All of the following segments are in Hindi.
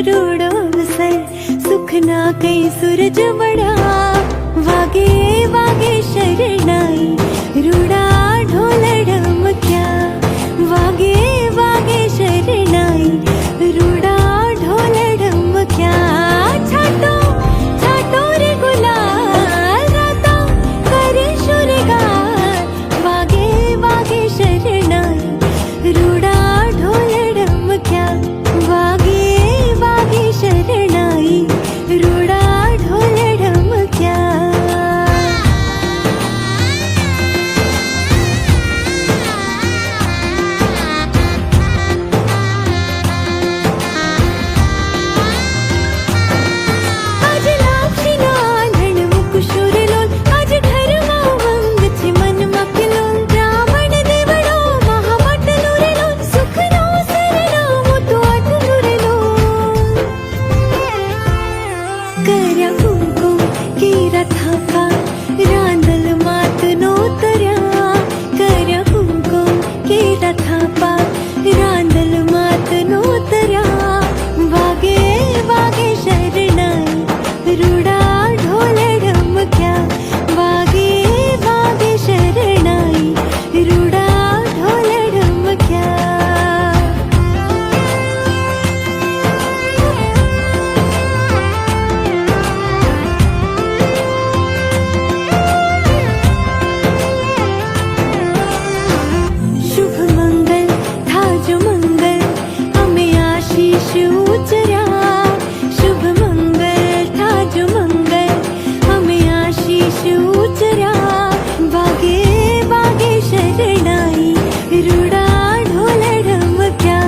रूड़ो अवसर सुख ना कई सूरज बड़ा वागे वागे शरणाई रूड़ा ढोल ढमक्या वागे वागे शरणाई रूड़ा ढोल ढमक्या छाटो छाटो रे गुलाल राता करे शुरगार वागे वागे शरणाई रूड़ा ढोल ढमक्या वागे वागे शरणाई रूड़ा ढोल ढमक्या आज लाक्षिना आंधण मुकुशोर लोल आज घरमा वंग छे मनमा किलोल ब्राह्मण देवड़ो महामटलो रे लोल सुखनो सरनामो तो आटलो रे लोल कर्या कुंकुम केरा थापा रांदल मातनो तरया कर्या कुंकुम केरा थापा रांदल मातनो तरया वागे वागे शरणाई रूड़ा ढोल ढमक्या वागे वागे शरणाई रूड़ा ढोल ढमक्या शुभ मंगल था जो मंगल हमें आशीष उचरा शुभ मंगल था जो मंगल हमें आशीष उचरा वागे वागे शरणाई रूड़ा ढोल ढमक्या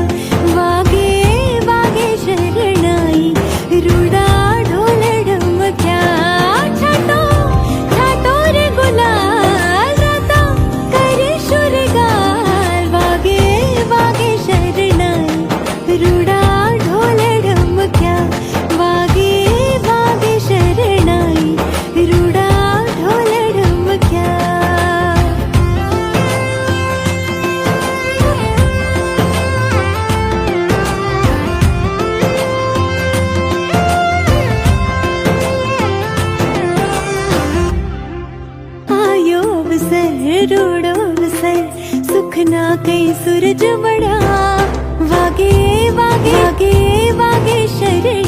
वागे वागे शरणाई रूड़ा ढोल ढमक्या छाटो छाटो रे गुलाल राता करे शुरगार वागे वागे शरणाई रूड़ा ढोल ढमक्या वागे वागे शरणाई रूड़ा ढोल ढमक्या आयो अवसर रूड़ो अवसर सुख ना कई सूरज बड़ा वागे वागे वागे वागे शरण